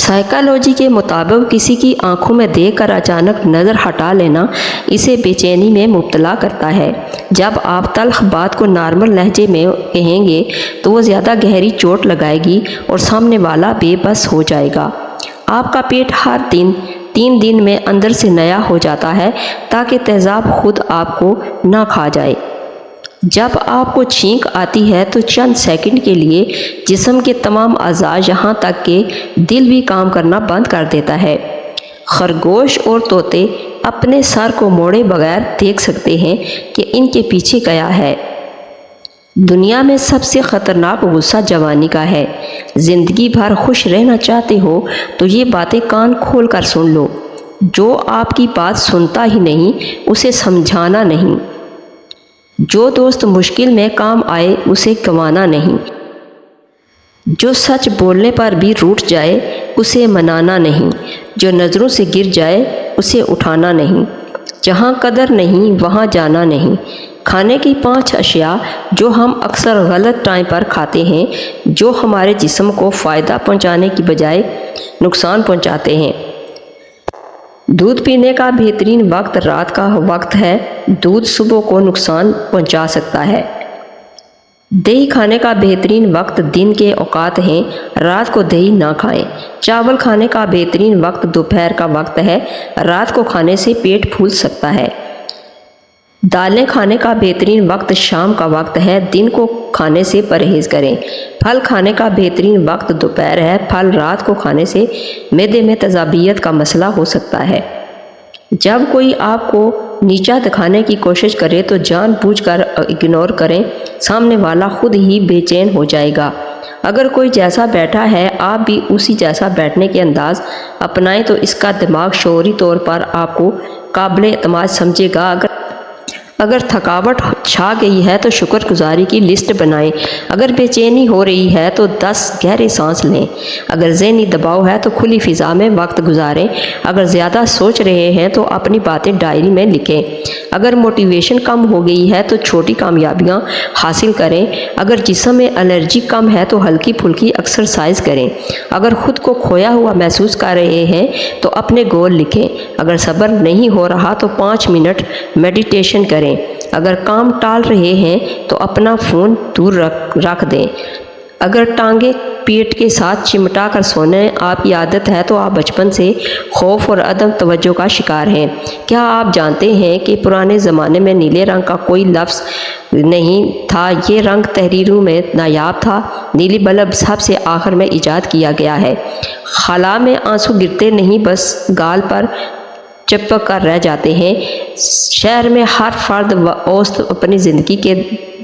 Psychology کے مطابق کسی کی آنکھوں میں دیکھ کر اچانک نظر ہٹا لینا اسے بے چینی میں مبتلا کرتا ہے۔ جب آپ تلخ بات کو نارمل لہجے میں کہیں گے تو وہ زیادہ گہری چوٹ لگائے گی اور سامنے والا بے بس ہو جائے گا۔ آپ کا پیٹ ہر 3 دن میں اندر سے نیا ہو جاتا ہے تاکہ تیزاب خود آپ کو نہ کھا جائے۔ جب آپ کو چھینک آتی ہے تو چند سیکنڈ کے لیے جسم کے تمام اعضاء یہاں تک کہ دل بھی کام کرنا بند کر دیتا ہے۔ خرگوش اور طوطے اپنے سر کو موڑے بغیر دیکھ سکتے ہیں کہ ان کے پیچھے کیا ہے۔ دنیا میں سب سے خطرناک غصہ جوانی کا ہے۔ زندگی بھر خوش رہنا چاہتے ہو تو یہ باتیں کان کھول کر سن لو۔ جو آپ کی بات سنتا ہی نہیں اسے سمجھانا نہیں۔ جو دوست مشکل میں کام آئے اسے گنوانا نہیں۔ جو سچ بولنے پر بھی روٹھ جائے اسے منانا نہیں۔ جو نظروں سے گر جائے اسے اٹھانا نہیں۔ جہاں قدر نہیں وہاں جانا نہیں۔ کھانے کی 5 اشیاء جو ہم اکثر غلط ٹائم پر کھاتے ہیں، جو ہمارے جسم کو فائدہ پہنچانے کی بجائے نقصان پہنچاتے ہیں۔ دودھ پینے کا بہترین وقت رات کا وقت ہے۔ دودھ صبح کو نقصان پہنچا سکتا ہے۔ دہی کھانے کا بہترین وقت دن کے اوقات ہیں، رات کو دہی نہ کھائیں۔ چاول کھانے کا بہترین وقت دوپہر کا وقت ہے، رات کو کھانے سے پیٹ پھول سکتا ہے۔ دالیں کھانے کا بہترین وقت شام کا وقت ہے، دن کو کھانے سے پرہیز کریں۔ پھل کھانے کا بہترین وقت دوپہر ہے، پھل رات کو کھانے سے معدے میں تیزابیت کا مسئلہ ہو سکتا ہے۔ جب کوئی آپ کو نیچا دکھانے کی کوشش کرے تو جان بوجھ کر اگنور کریں، سامنے والا خود ہی بے چین ہو جائے گا۔ اگر کوئی جیسا بیٹھا ہے آپ بھی اسی جیسا بیٹھنے کے انداز اپنائیں تو اس کا دماغ شعوری طور پر آپ کو قابل اعتماد سمجھے گا۔ اگر تھکاوٹ چھا گئی ہے تو شکر گزاری کی لسٹ بنائیں۔ اگر بے چینی ہو رہی ہے تو 10 گہری سانس لیں۔ اگر ذہنی دباؤ ہے تو کھلی فضا میں وقت گزاریں۔ اگر زیادہ سوچ رہے ہیں تو اپنی باتیں ڈائری میں لکھیں۔ اگر موٹیویشن کم ہو گئی ہے تو چھوٹی کامیابیاں حاصل کریں۔ اگر جسم میں الرجی کم ہے تو ہلکی پھلکی ایکسرسائز کریں۔ اگر خود کو کھویا ہوا محسوس کر رہے ہیں تو اپنے گول لکھیں۔ اگر صبر نہیں ہو رہا تو 5 منٹ میڈیٹیشن کریں۔ اگر کام ٹال رہے ہیں تو اپنا فون دور رکھ دیں۔ اگر ٹانگیں پیٹ کے ساتھ چمٹا کر سونے آپ کی عادت ہے تو آپ بچپن سے خوف اور عدم توجہ کا شکار ہیں۔ کیا آپ جانتے ہیں کہ پرانے زمانے میں نیلے رنگ کا کوئی لفظ نہیں تھا؟ یہ رنگ تحریروں میں نایاب تھا۔ نیلی بلب سب سے آخر میں ایجاد کیا گیا ہے۔ خلا میں آنسو گرتے نہیں، بس گال پر چپک کر رہ جاتے ہیں۔ شہر میں ہر فرد اوسط اپنی زندگی کے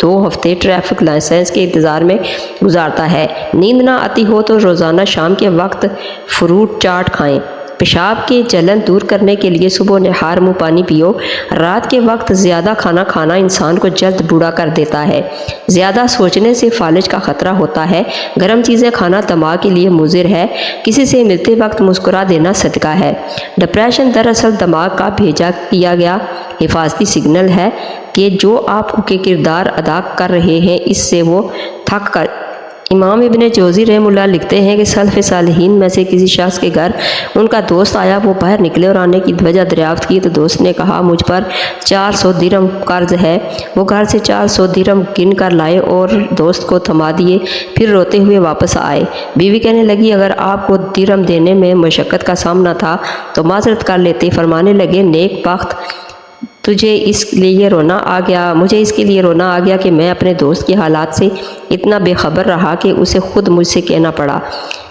2 ہفتے ٹریفک لائسنس کے انتظار میں گزارتا ہے۔ نیند نہ آتی ہو تو روزانہ شام کے وقت فروٹ چاٹ کھائیں۔ پیشاب کے جلن دور کرنے کے لیے صبح نہار منہ پانی پیو۔ رات کے وقت زیادہ کھانا کھانا انسان کو جلد بوڑھا کر دیتا ہے۔ زیادہ سوچنے سے فالج کا خطرہ ہوتا ہے۔ گرم چیزیں کھانا دماغ کے لیے مضر ہے۔ کسی سے ملتے وقت مسکرا دینا صدقہ ہے۔ ڈپریشن دراصل دماغ کا بھیجا کیا گیا حفاظتی سگنل ہے کہ جو آپ کے کردار ادا کر رہے ہیں اس سے وہ تھک کر۔ امام ابن جوزی رحمہ اللہ لکھتے ہیں کہ سلف صالحین میں سے کسی شخص کے گھر ان کا دوست آیا، وہ باہر نکلے اور آنے کی وجہ دریافت کی تو دوست نے کہا مجھ پر 400 درہم قرض ہے۔ وہ گھر سے 400 درہم گن کر لائے اور دوست کو تھما دیے، پھر روتے ہوئے واپس آئے۔ بیوی کہنے لگی اگر آپ کو درہم دینے میں مشقت کا سامنا تھا تو معذرت کر لیتے۔ فرمانے لگے نیک بخت مجھے اس کے لیے رونا آ گیا کہ میں اپنے دوست کے حالات سے اتنا بے خبر رہا کہ اسے خود مجھ سے کہنا پڑا۔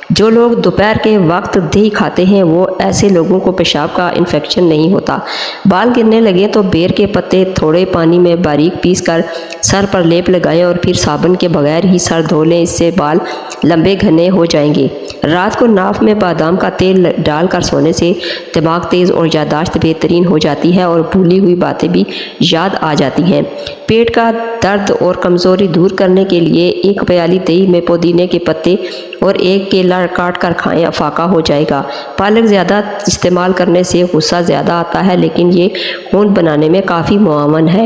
جو لوگ دوپہر کے وقت دہی کھاتے ہیں وہ ایسے لوگوں کو پیشاب کا انفیکشن نہیں ہوتا۔ بال گرنے لگے تو بیر کے پتے تھوڑے پانی میں باریک پیس کر سر پر لیپ لگائیں اور پھر صابن کے بغیر ہی سر دھو لیں، اس سے بال لمبے گھنے ہو جائیں گے۔ رات کو ناف میں بادام کا تیل ڈال کر سونے سے دماغ تیز اور یادداشت بہترین ہو جاتی ہے اور بھولی ہوئی باتیں بھی یاد آ جاتی ہیں۔ پیٹ کا درد اور کمزوری دور کرنے کے لیے 1 پیالی دہی میں پودینے کے پتے اور 1 کیلا کاٹ کر کھائیں، افاقہ ہو جائے گا۔ پالک زیادہ استعمال کرنے سے غصہ زیادہ آتا ہے لیکن یہ خون بنانے میں کافی معاون ہے۔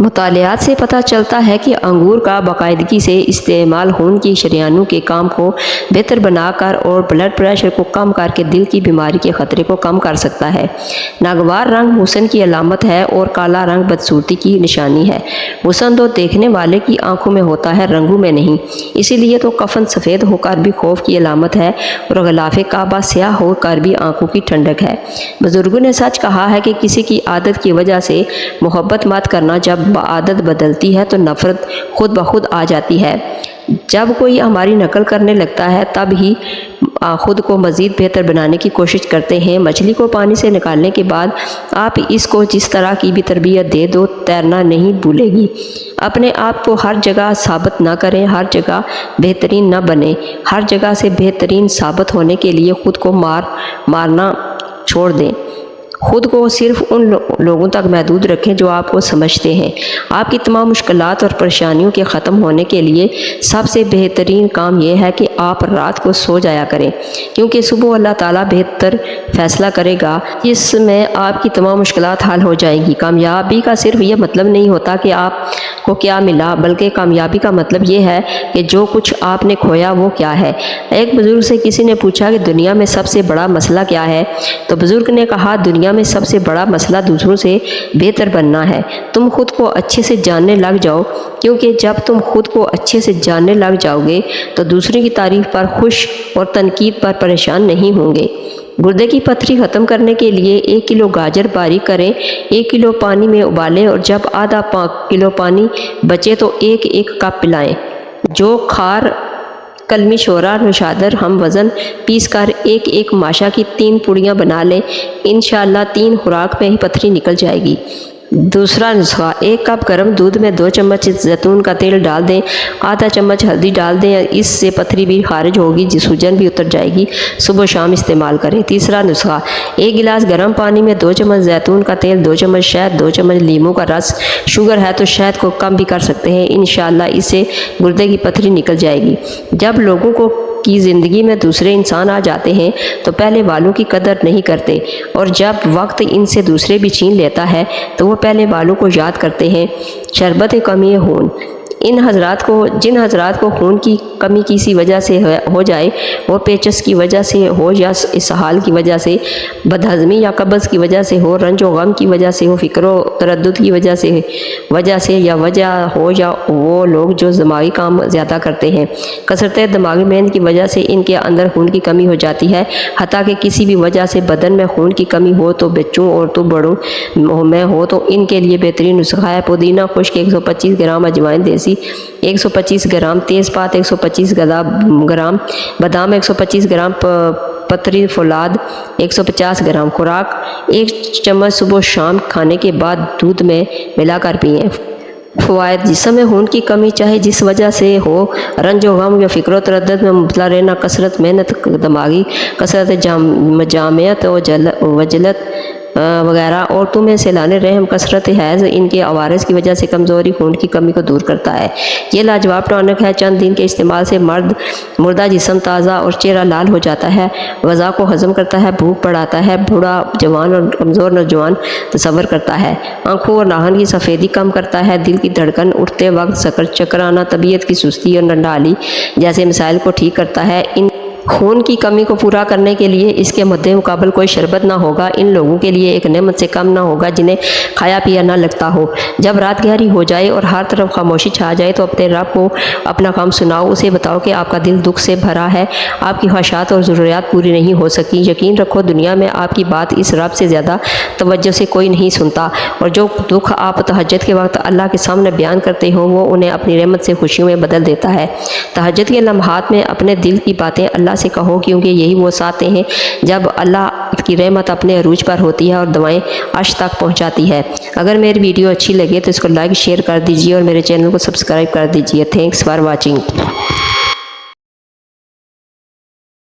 مطالعات سے پتہ چلتا ہے کہ انگور کا باقاعدگی سے استعمال خون کی شریانوں کے کام کو بہتر بنا کر اور بلڈ پریشر کو کم کر کے دل کی بیماری کے خطرے کو کم کر سکتا ہے۔ ناگوار رنگ حسن کی علامت ہے اور کالا رنگ بدصورتی کی نشانی ہے۔ حسن تو دیکھنے والے کی آنکھوں میں ہوتا ہے، رنگوں میں نہیں، اسی لیے تو کفن سفید ہو کر بھی خوف کی علامت ہے اور غلاف کعبہ سیاہ ہو کر بھی آنکھوں کی ٹھنڈک ہے۔ بزرگوں نے سچ کہا ہے کہ کسی کی عادت کی وجہ سے محبت مت کرنا، جب عادت بدلتی ہے تو نفرت خود بخود آ جاتی ہے۔ جب کوئی ہماری نقل کرنے لگتا ہے تب ہی خود کو مزید بہتر بنانے کی کوشش کرتے ہیں۔ مچھلی کو پانی سے نکالنے کے بعد آپ اس کو جس طرح کی بھی تربیت دے دو، تیرنا نہیں بھولے گی۔ اپنے آپ کو ہر جگہ ثابت نہ کریں، ہر جگہ بہترین نہ بنیں۔ ہر جگہ سے بہترین ثابت ہونے کے لیے خود کو مارنا چھوڑ دیں۔ خود کو صرف ان لوگوں تک محدود رکھیں جو آپ کو سمجھتے ہیں۔ آپ کی تمام مشکلات اور پریشانیوں کے ختم ہونے کے لیے سب سے بہترین کام یہ ہے کہ آپ رات کو سو جایا کریں، کیونکہ صبح اللہ تعالیٰ بہتر فیصلہ کرے گا جس میں آپ کی تمام مشکلات حل ہو جائیں گی۔ کامیابی کا صرف یہ مطلب نہیں ہوتا کہ آپ کو کیا ملا، بلکہ کامیابی کا مطلب یہ ہے کہ جو کچھ آپ نے کھویا وہ کیا ہے۔ ایک بزرگ سے کسی نے پوچھا کہ دنیا میں سب سے بڑا مسئلہ کیا ہے، تو بزرگ نے کہا دنیا میں سب سے بڑا مسئلہ دوسروں سے بہتر بننا ہے۔ تم خود کو اچھے سے جاننے لگ جاؤ، کیونکہ جب تم خود کو اچھے سے جاننے لگ جاؤ گے تو دوسروں کی تعریف پر خوش اور تنقید پر پریشان نہیں ہوں گے۔ گردے کی پتھری ختم کرنے کے لیے 1 کلو گاجر باریک کریں، 1 کلو پانی میں ابالیں اور جب آدھا کلو پانی بچے تو 1 کپ پلائیں۔ جو کھار کلمی شورا نوشادر ہم وزن پیس کر 1 ماشا کی 3 پوڑیاں بنا لیں، انشاءاللہ 3 خوراک میں ہی پتھری نکل جائے گی۔ دوسرا نسخہ، 1 کپ گرم دودھ میں 2 چمچ زیتون کا تیل ڈال دیں، آدھا چمچ ہلدی ڈال دیں، اس سے پتھری بھی خارج ہوگی، سوجن بھی اتر جائے گی۔ صبح و شام استعمال کریں۔ تیسرا نسخہ، 1 گلاس گرم پانی میں 2 چمچ زیتون کا تیل، 2 چمچ شہد، 2 چمچ لیموں کا رس، شوگر ہے تو شہد کو کم بھی کر سکتے ہیں، انشاءاللہ اس سے گردے کی پتھری نکل جائے گی۔ جب لوگوں کی زندگی میں دوسرے انسان آ جاتے ہیں تو پہلے والوں کی قدر نہیں کرتے، اور جب وقت ان سے دوسرے بھی چھین لیتا ہے تو وہ پہلے والوں کو یاد کرتے ہیں۔ شربت کمی خون، جن حضرات کو خون کی کمی کسی وجہ سے ہو جائے، وہ پیچس کی وجہ سے ہو یا اسہال کی وجہ سے، بدہضمی یا قبض کی وجہ سے ہو، رنج و غم کی وجہ سے ہو، فکر و تردد کی وجہ سے یا وجہ ہو، یا وہ لوگ جو دماغی کام زیادہ کرتے ہیں، کثرت دماغی محنت کی وجہ سے ان کے اندر خون کی کمی ہو جاتی ہے۔ حتیٰ کہ کسی بھی وجہ سے بدن میں خون کی کمی ہو تو بچوں اور تو بڑوں میں ہو تو ان کے لیے بہترین نسخہ ہے پودینہ خشک 125 گرام، اجوائن دیسی 125 گرام، تیز پات 125 گرام، بادام 125 گرام، پتری فولاد 150 گرام۔ خوراک 1 چمچ صبح و شام کھانے کے بعد دودھ میں ملا کر پئیں۔ فوائد: جسم میں خون کی کمی چاہے جس وجہ سے ہو، رنج و غم یا فکر و تردد میں مبتلا رہنا، کثرت محنت، دماغی کثرت جامعت و وجلت وغیرہ، عورتوں میں سیلان رحم، کثرت حیض، ان کے عوارض کی وجہ سے کمزوری خون کی کمی کو دور کرتا ہے۔ یہ لاجواب ٹانک ہے، چند دن کے استعمال سے مردہ جسم تازہ اور چہرہ لال ہو جاتا ہے، غذا کو ہضم کرتا ہے، بھوک بڑھاتا ہے، بوڑھا، جوان اور کمزور نوجوان تصور کرتا ہے، آنکھوں اور ناخن کی سفیدی کم کرتا ہے، دل کی دھڑکن، اٹھتے وقت چکر آنا، طبیعت کی سستی اور نڈالی جیسے مسائل کو ٹھیک کرتا ہے۔ ان خون کی کمی کو پورا کرنے کے لیے اس کے مد مقابل کوئی شربت نہ ہوگا، ان لوگوں کے لیے ایک نعمت سے کم نہ ہوگا جنہیں کھایا پیا نہ لگتا ہو۔ جب رات گہری ہو جائے اور ہر طرف خاموشی چھا جائے تو اپنے رب کو اپنا کام سناؤ، اسے بتاؤ کہ آپ کا دل دکھ سے بھرا ہے، آپ کی خواہشات اور ضروریات پوری نہیں ہو سکی۔ یقین رکھو دنیا میں آپ کی بات اس رب سے زیادہ توجہ سے کوئی نہیں سنتا، اور جو دکھ آپ تہجد کے وقت اللہ کے سامنے بیان کرتے ہو وہ انہیں اپنی رحمت سے خوشیوں میں بدل دیتا ہے۔ تہجد کے لمحات میں اپنے دل کی باتیں اللہ سے کہو، کیونکہ یہی وہ ساتیں ہیں جب اللہ کی رحمت اپنے عروج پر ہوتی ہے اور دعائیں عرش تک پہنچاتی ہے۔ اگر میری ویڈیو اچھی لگے تو اس کو لائک شیئر کر دیجیے اور میرے چینل کو سبسکرائب کر دیجیے۔ Thanks for watching.